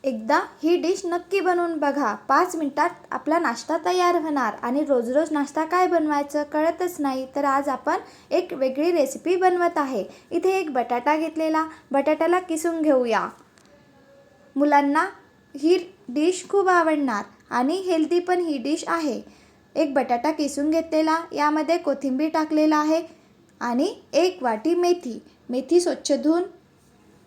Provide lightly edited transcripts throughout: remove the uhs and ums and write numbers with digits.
एकदा ही डिश नक्की बनवून बघा. 5 मिनिटात आपला नाश्ता तयार होणार. आणि रोज रोज नाश्ता काय बनवायचं कळतच नाही, तर आज आपण एक वेगळी रेसिपी बनवत आहे. इथे एक बटाटा घेतलेला, बटाट्याला किसून घेऊया. मुलांना ही डिश खूप आवडणार आणि हेल्दी पण ही डिश आहे. एक बटाटा किसून घेतलेला, यामध्ये कोथिंबीर टाकलेला आहे आणि 1 वाटी मेथी स्वच्छ धुवून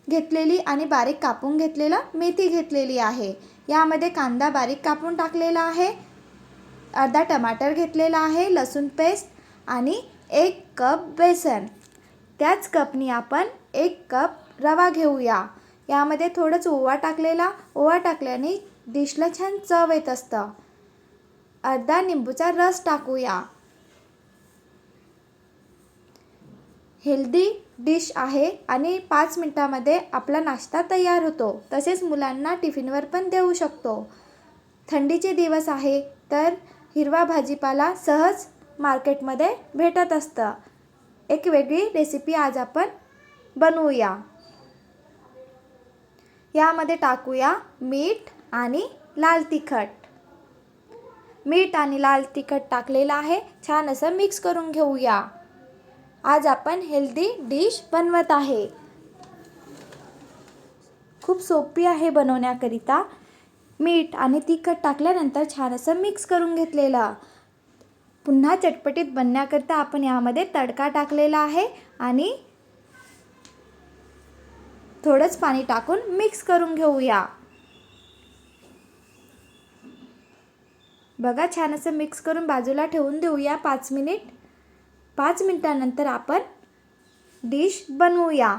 घेतलेली आणि बारीक कापून घेतलेला मेथी घेतलेली आहे. यामध्ये कांदा बारीक कापून टाकलेला आहे, अर्धा टमाटर घेतलेला आहे, लसूण पेस्ट आणि 1 कप बेसन. त्याच कपनी आपण 1 कप रवा घेऊया. यामध्ये थोडंच ओवा टाकलेला, ओवा टाकल्याने डिशला छान चव येत असतं. अर्धा लिंबूचा रस टाकूया. हेल्दी डिश आहे आणि 5 मिनिटामध्ये आपला नाश्ता तयार होतो. तसेच मुलांना टिफिनवर पण देऊ शकतो. थंडीचे दिवस आहे तर हिरवा भाजीपाला सहज मार्केटमध्ये भेटत असतं. एक वेगळी रेसिपी आज आपण बनवूया. यामध्ये टाकूया मीठ आणि लाल तिखट. मीठ आणि लाल तिखट टाकलेलं आहे. छान असं मिक्स करून घेऊया. आज आपण हेल्दी डिश बनवत आहे. खूप सोपी आहे बनवण्याकरिता. मीठ आणि तिखट टाकल्यानंतर छान असं मिक्स करून घेतलेलं. पुन्हा चटपटीत बनण्याकरिता आपण यामध्ये तडका टाकलेला आहे आणि थोडंच पाणी टाकून मिक्स करून घेऊया. बघा, छान असं मिक्स करून बाजूला ठेवून देऊया 5 मिनिट. 5 मिनिटानंतर आपण डिश बनवूया.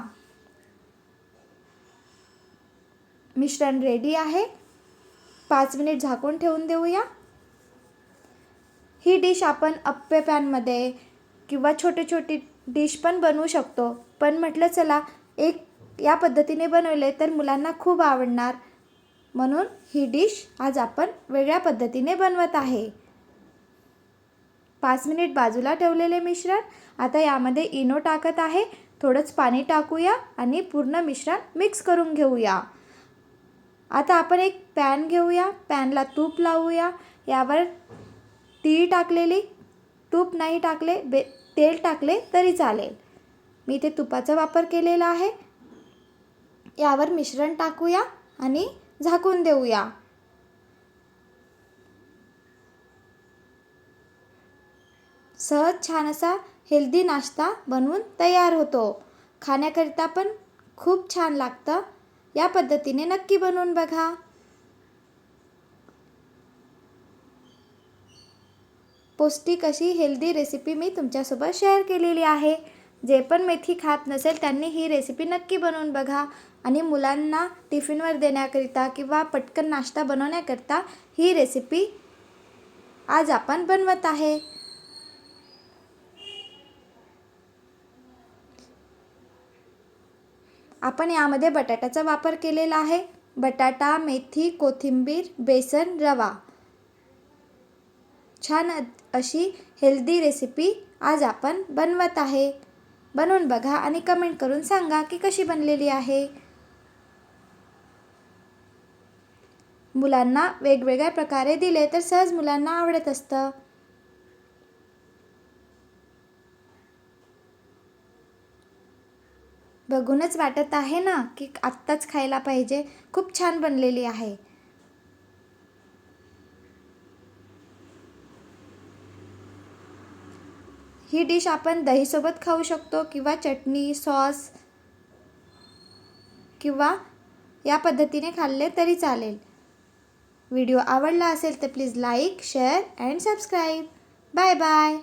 मिश्रण रेडी आहे. 5 मिनिट झाकून ठेवून देऊया. ही डिश आपण अप्पे पॅनमध्ये किंवा छोटे डिश पण बनवू शकतो. पण म्हटलं चला एक या पद्धतीने बनवले तर मुलांना खूप आवडणार, म्हणून ही डिश आज आपण वेगळ्या पद्धतीने बनवत आहे. 5 मिनिट बाजूला ठेवलेले मिश्रण आता यामध्ये इनो टाकत आहे. थोडंच पाणी टाकूया आणि पूर्ण मिश्रण मिक्स करून घेऊया. आता आपण एक पॅन घेऊया. पॅनला तूप लावूया. यावर तीळ टाकलेली, तूप नाही टाकले तेल टाकले तरी चालेल. मी इथे तुपाचा वापर केलेला आहे. यावर मिश्रण टाकूया आणि झाकून देऊया. सहज छान असा हेल्दी नाश्ता बनवून तयार होतो. खाण्याकरिता पण खूप छान लागतं. या पद्धतीने नक्की बनवून बघा. पौष्टिक अशी हेल्दी रेसिपी मी तुमच्यासोबत शेअर केलेली आहे. जे पण मेथी खात नसेल त्यांनी ही रेसिपी नक्की बनवून बघा. आणि मुलांना टिफिनवर देण्याकरिता किंवा पटकन नाश्ता बनवण्याकरिता ही रेसिपी आज आपण बनवत आहे. आपण यामध्ये बटाट्याचा वापर केलेला आहे. बटाटा, मेथी, कोथिंबीर, बेसन, रवा. छान अशी हेल्दी रेसिपी आज आपण बनवत आहे. बनवून बघा आणि कमेंट करून सांगा की कशी बनलेली आहे. मुलांना वेगवेगळ्या प्रकारे दिले तर सहज मुलांना आवडत असतं. बघूनच वाटत आहे ना की आत्ताच खायला पाहिजे. खूप छान बनलेली आहे. ही डिश आपण दहीसोबत खाऊ शकतो किंवा चटणी, सॉस किंवा या पद्धतीने खाल्ले तरी चालेल. व्हिडिओ आवडला असेल तर please like, share and subscribe. Bye bye.